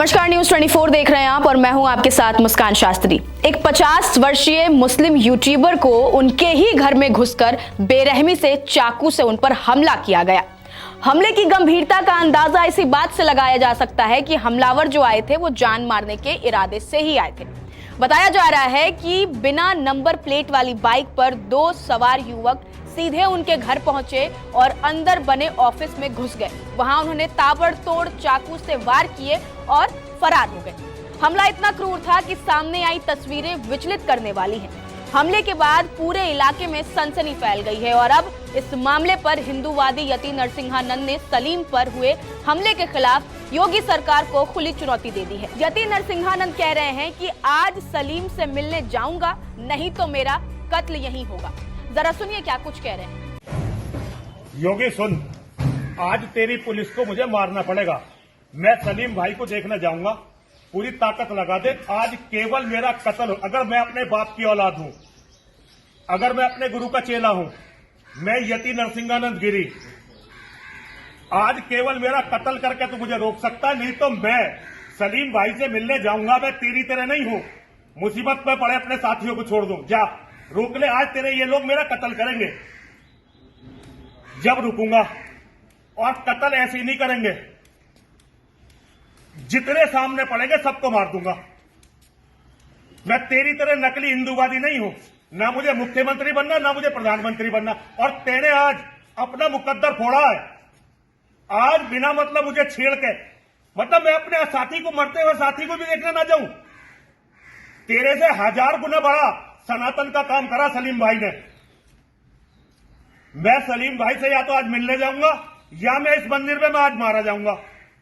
नमस्कार, न्यूज 24 देख रहे हैं आप और मैं हूं आपके साथ मुस्कान शास्त्री। एक 50 वर्षीय मुस्लिम यूट्यूबर को उनके ही घर में घुसकर बेरहमी से चाकू से उन पर हमला किया गया। हमले की गंभीरता का अंदाजा इसी बात से लगाया जा सकता है कि हमलावर जो आए थे वो जान मारने के इरादे से ही आए थे। बताया जा रहा है कि बिना नंबर प्लेट वाली बाइक पर दो सवार युवक सीधे उनके घर पहुंचे और अंदर बने ऑफिस में घुस गए। वहां उन्होंने ताबड़तोड़ चाकू से वार किए और फरार हो गए। हमला इतना क्रूर था कि सामने आई तस्वीरें विचलित करने वाली हैं। हमले के बाद पूरे इलाके में सनसनी फैल गई है और अब इस मामले पर हिंदूवादी यति नरसिंहानंद ने सलीम पर हुए हमले के खिलाफ योगी सरकार को खुली चुनौती दे दी है। यति नरसिंहानंद कह रहे हैं कि आज सलीम से मिलने जाऊंगा, नहीं तो मेरा कत्ल यहीं होगा। जरा सुनिए क्या कुछ कह रहे हैं। योगी सुन, आज तेरी पुलिस को मुझे मारना पड़ेगा। मैं सलीम भाई को देखने जाऊंगा, पूरी ताकत लगा दे। आज केवल मेरा कत्ल हो। अगर मैं अपने बाप की औलाद हूं, अगर मैं अपने गुरु का चेला हूं, मैं यति नरसिंहानंद गिरी, आज केवल मेरा कत्ल करके तू मुझे रोक सकता है, नहीं तो मैं सलीम भाई से मिलने जाऊंगा। मैं तेरी तरह नहीं हूं, मुसीबत में पड़े अपने साथियों को छोड़ दूं। जा रोक ले, आज तेरे ये लोग मेरा कत्ल करेंगे। जब रुकूंगा, और कत्ल ऐसे ही नहीं करेंगे, जितने सामने पड़ेंगे सबको मार दूंगा। मैं तेरी तरह नकली हिंदूवादी नहीं हूं, ना मुझे मुख्यमंत्री बनना, ना मुझे प्रधानमंत्री बनना। और तेने आज अपना मुकद्दर फोड़ा है। आज बिना मतलब मुझे छेड़ के, मतलब मैं अपने साथी को मरते हुए साथी को भी देखने ना जाऊं। तेरे से 1000 गुना बड़ा सनातन का काम करा सलीम भाई ने। मैं सलीम भाई से या तो आज मिलने जाऊंगा, या मैं इस मंदिर में मैं आज मारा जाऊंगा।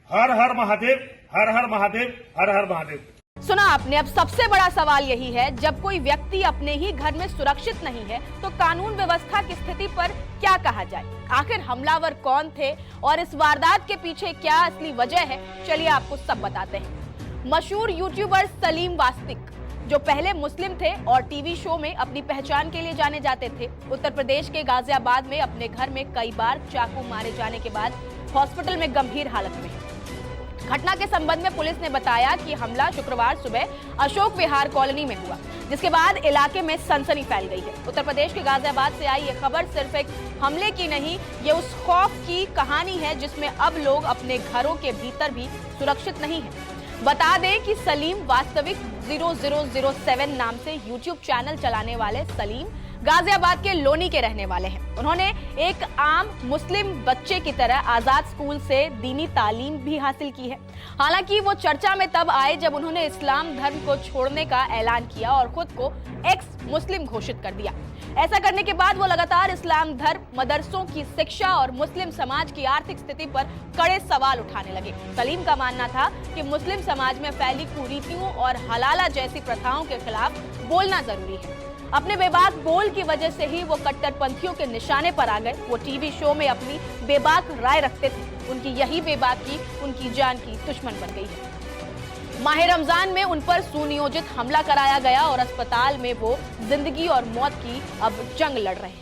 हर हर महादेव, हर हर महादेव, हर हर महादेव। सुना आपने। अब सबसे बड़ा सवाल यही है, जब कोई व्यक्ति अपने ही घर में सुरक्षित नहीं है तो कानून व्यवस्था की स्थिति पर क्या कहा जाए। आखिर हमलावर कौन थे और इस वारदात के पीछे क्या असली वजह है, चलिए आपको सब बताते हैं। मशहूर यूट्यूबर सलीम वास्तिक, जो पहले मुस्लिम थे और टीवी शो में अपनी पहचान के लिए जाने जाते थे, उत्तर प्रदेश के गाजियाबाद में अपने घर में कई बार चाकू मारे जाने के बाद हॉस्पिटल में गंभीर हालत में। घटना के संबंध में पुलिस ने बताया कि हमला शुक्रवार सुबह अशोक विहार कॉलोनी में हुआ, जिसके बाद इलाके में सनसनी फैल गई है। उत्तर प्रदेश के गाजियाबाद से आई ये खबर सिर्फ एक हमले की नहीं, ये उस खौफ की कहानी है जिसमें अब लोग अपने घरों के भीतर भी सुरक्षित नहीं है। बता दें कि सलीम वास्तविक 0007 नाम से यूट्यूब चैनल चलाने वाले सलीम गाजियाबाद के लोनी के रहने वाले हैं। उन्होंने एक आम मुस्लिम बच्चे की तरह आजाद स्कूल से दीनी तालीम भी हासिल की है। हालांकि वो चर्चा में तब आए जब उन्होंने इस्लाम धर्म को छोड़ने का ऐलान किया और खुद को एक्स मुस्लिम घोषित कर दिया। ऐसा करने के बाद वो लगातार इस्लाम धर्म, मदरसों की शिक्षा और मुस्लिम समाज की आर्थिक स्थिति पर कड़े सवाल उठाने लगे। सलीम का मानना था कि मुस्लिम समाज में फैली कुरीतियों और हलाला जैसी प्रथाओं के खिलाफ बोलना जरूरी है। अपने बेबाक बोल की वजह से ही वो कट्टरपंथियों के निशाने पर आ गए। वो टीवी शो में अपनी बेबाक राय रखते थे। उनकी यही बेबाकी उनकी जान की दुश्मन बन गई है। माह रमजान में उन पर सुनियोजित हमला कराया गया और अस्पताल में वो जिंदगी और मौत की अब जंग लड़ रहे हैं।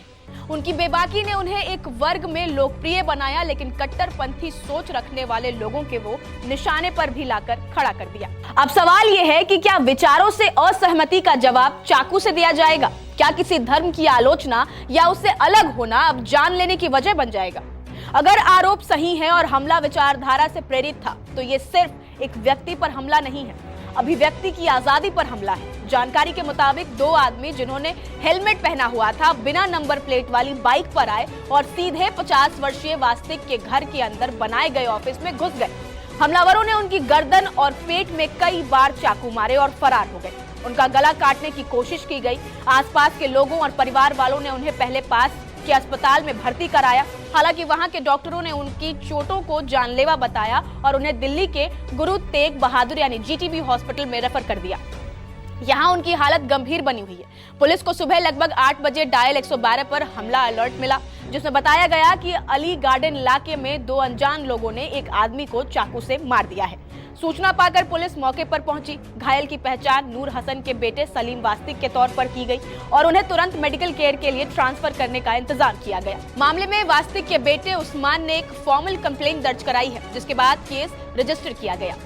उनकी बेबाकी ने उन्हें एक वर्ग में लोकप्रिय बनाया, लेकिन कट्टरपंथी सोच रखने वाले लोगों के वो निशाने पर भी लाकर खड़ा कर दिया। अब सवाल ये है कि क्या विचारों से असहमति का जवाब चाकू से दिया जाएगा? क्या किसी धर्म की आलोचना या उससे अलग होना अब जान लेने की वजह बन जाएगा? अगर आरोप सही है और हमला विचारधारा से प्रेरित था, तो ये सिर्फ एक व्यक्ति पर हमला नहीं है, अभिव्यक्ति की आजादी पर हमला है। जानकारी के मुताबिक दो आदमी जिन्होंने हेलमेट पहना हुआ था, बिना नंबर प्लेट वाली बाइक पर आए और सीधे 50 वर्षीय वास्तिक के घर के अंदर बनाए गए ऑफिस में घुस गए। हमलावरों ने उनकी गर्दन और पेट में कई बार चाकू मारे और फरार हो गए। उनका गला काटने की कोशिश की गई। आसपास के लोगों और परिवार वालों ने उन्हें पहले पास के अस्पताल में भर्ती कराया। हालांकि वहां के डॉक्टरों ने उनकी चोटों को जानलेवा बताया और उन्हें दिल्ली के गुरु तेग बहादुर यानी जीटीबी हॉस्पिटल में रेफर कर दिया। यहाँ उनकी हालत गंभीर बनी हुई है। पुलिस को सुबह लगभग 8 बजे डायल 112 पर हमला अलर्ट मिला, जिसमें बताया गया कि अली गार्डन इलाके में दो अनजान लोगों ने एक आदमी को चाकू से मार दिया है। सूचना पाकर पुलिस मौके पर पहुंची। घायल की पहचान नूर हसन के बेटे सलीम वास्तिक के तौर पर की गई और उन्हें तुरंत मेडिकल केयर के लिए ट्रांसफर करने का इंतजाम किया गया। मामले में वास्तिक के बेटे उस्मान ने एक फॉर्मल कंप्लेंट दर्ज कराई है, जिसके बाद केस रजिस्टर किया गया।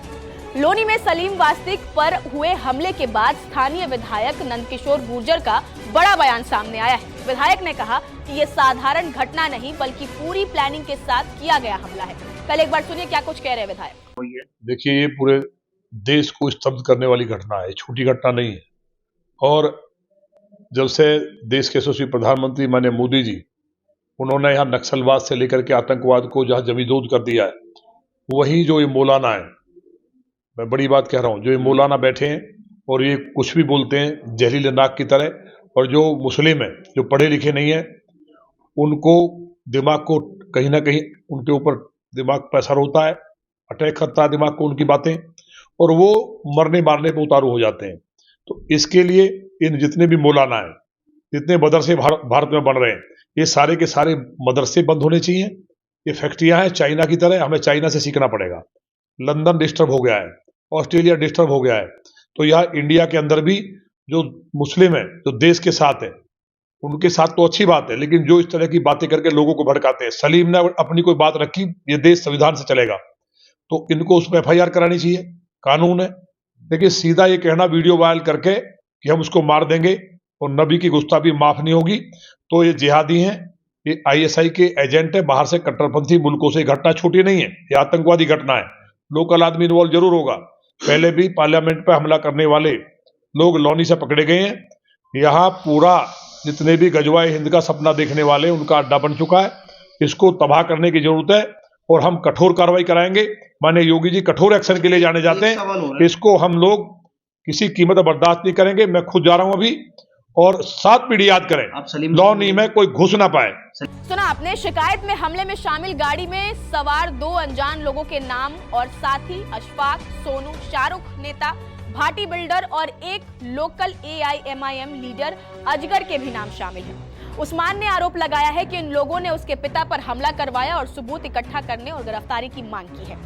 लोनी में सलीम वास्तिक पर हुए हमले के बाद स्थानीय विधायक नंदकिशोर गुर्जर का बड़ा बयान सामने आया है। विधायक ने कहा कि ये साधारण घटना नहीं बल्कि पूरी प्लानिंग के साथ किया गया हमला है। पहले एक बार सुनिए क्या कुछ कह रहे हैं विधायक। देखिए, ये पूरे देश को स्तब्ध करने वाली घटना है, छोटी घटना नहीं है। और जब से देश के यशस्वी प्रधानमंत्री माननीय मोदी जी, उन्होंने यहाँ नक्सलवाद से लेकर के आतंकवाद को जहाँ जमींदोज कर दिया है, वही जो ये मौलाना है, मैं बड़ी बात कह रहा हूँ, जो ये मौलाना बैठे हैं और ये कुछ भी बोलते हैं जहरीले नाक की तरह, और जो मुस्लिम है, जो पढ़े लिखे नहीं है, उनको दिमाग को कहीं ना कहीं उनके ऊपर दिमाग पर असर होता है, अटैक करता है दिमाग को उनकी बातें, और वो मरने मारने पर उतारू हो जाते हैं। तो इसके लिए इन जितने भी मौलाना हैं, जितने मदरसे भारत में बन रहे हैं, ये सारे के सारे मदरसे बंद होने चाहिए। ये फैक्ट्रियां हैं चाइना की तरह, हमें चाइना से सीखना पड़ेगा। लंदन डिस्टर्ब हो गया है, ऑस्ट्रेलिया डिस्टर्ब हो गया है, तो यहाँ इंडिया के अंदर भी जो मुस्लिम है, जो देश के साथ है, उनके साथ तो अच्छी बात है, लेकिन जो इस तरह की बातें करके लोगों को भड़काते हैं, सलीम ने अपनी कोई बात रखी, ये देश संविधान से चलेगा, तो इनको उसमें FIR करानी चाहिए, कानून है। लेकिन सीधा ये कहना वीडियो वायरल करके कि हम उसको मार देंगे और नबी की गुस्ताखी माफ नहीं होगी, तो ये जिहादी हैं, ये ISI के एजेंट है, बाहर से कट्टरपंथी मुल्कों से घटना छोटी नहीं है, ये आतंकवादी घटना है। लोकल आदमी इन्वॉल्व जरूर होगा। पहले भी पार्लियामेंट पे हमला करने वाले लोग लोनी से पकड़े गए हैं। यहाँ पूरा जितने भी गजवाए हिंद का सपना देखने वाले, उनका अड्डा बन चुका है। इसको तबाह करने की जरूरत है और हम कठोर कार्रवाई कराएंगे। माननीय योगी जी कठोर एक्शन के लिए जाने जाते हैं, इसको हम लोग किसी कीमत पर बर्दाश्त नहीं करेंगे। मैं खुद जा रहा हूं अभी, और 7 पीढ़ी याद करें, लॉनी में कोई घुस ना पाए। सुना आपने, शिकायत में हमले में शामिल गाड़ी में सवार 2 अनजान लोगों के नाम और साथी अशफाक, सोनू, शाहरुख नेता, भाटी बिल्डर और एक लोकल AIMIM लीडर अजगर के भी नाम शामिल हैं। उस्मान ने आरोप लगाया है कि इन लोगों ने उसके पिता पर हमला करवाया और सबूत इकट्ठा करने और गिरफ्तारी की मांग की है।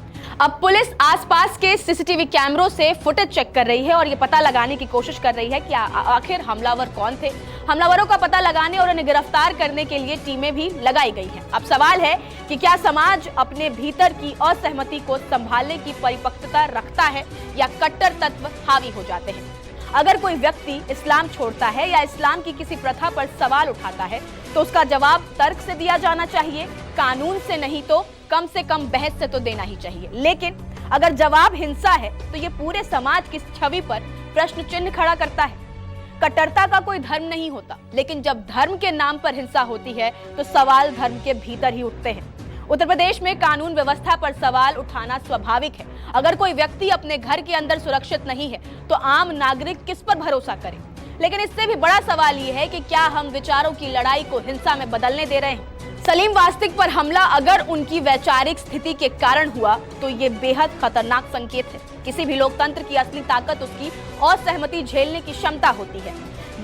अब पुलिस आसपास के CCTV कैमरों से फुटेज चेक कर रही है और ये पता लगाने की कोशिश कर रही है कि आखिर हमलावर कौन थे। हमलावरों का पता लगाने और उन्हें गिरफ्तार करने के लिए टीमें भी लगाई गई हैं। अब सवाल है कि क्या समाज अपने भीतर की असहमति को संभालने की परिपक्वता रखता है या कट्टर तत्व हावी हो जाते हैं। अगर कोई व्यक्ति इस्लाम छोड़ता है या इस्लाम की किसी प्रथा पर सवाल उठाता है तो उसका जवाब तर्क से दिया जाना चाहिए, कानून से नहीं तो कम से कम बहस से तो देना ही चाहिए। लेकिन अगर जवाब हिंसा है तो ये पूरे समाज की छवि पर प्रश्न चिन्ह खड़ा करता है। कट्टरता का कोई धर्म नहीं होता, लेकिन जब धर्म के नाम पर हिंसा होती है तो सवाल धर्म के भीतर ही उठते हैं। उत्तर प्रदेश में कानून व्यवस्था पर सवाल उठाना स्वाभाविक है। अगर कोई व्यक्ति अपने घर के अंदर सुरक्षित नहीं है तो आम नागरिक किस पर भरोसा करे। लेकिन इससे भी बड़ा सवाल ये है कि क्या हम विचारों की लड़ाई को हिंसा में बदलने दे रहे हैं। सलीम वास्तिक पर हमला अगर उनकी वैचारिक स्थिति के कारण हुआ तो ये बेहद खतरनाक संकेत है। किसी भी लोकतंत्र की असली ताकत उसकी असहमति झेलने की क्षमता होती है।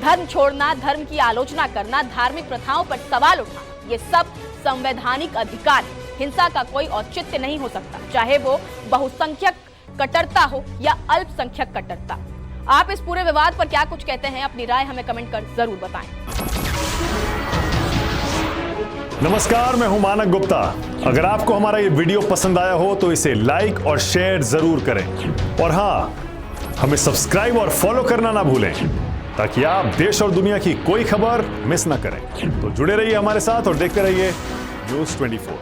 धर्म छोड़ना, धर्म की आलोचना करना, धार्मिक प्रथाओं पर सवाल उठाना, ये सब संवैधानिक अधिकार है। हिंसा का कोई औचित्य नहीं हो सकता, चाहे वो बहुसंख्यक कट्टरता हो या अल्पसंख्यक कट्टरता। आप इस पूरे विवाद पर क्या कुछ कहते हैं, अपनी राय हमें कमेंट कर जरूर बताएं। नमस्कार, मैं हूं मानक गुप्ता। अगर आपको हमारा ये वीडियो पसंद आया हो तो इसे लाइक और शेयर जरूर करें, और हाँ, हमें सब्सक्राइब और फॉलो करना ना भूलें ताकि आप देश और दुनिया की कोई खबर मिस ना करें। तो जुड़े रहिए हमारे साथ और देखते रहिए News 24।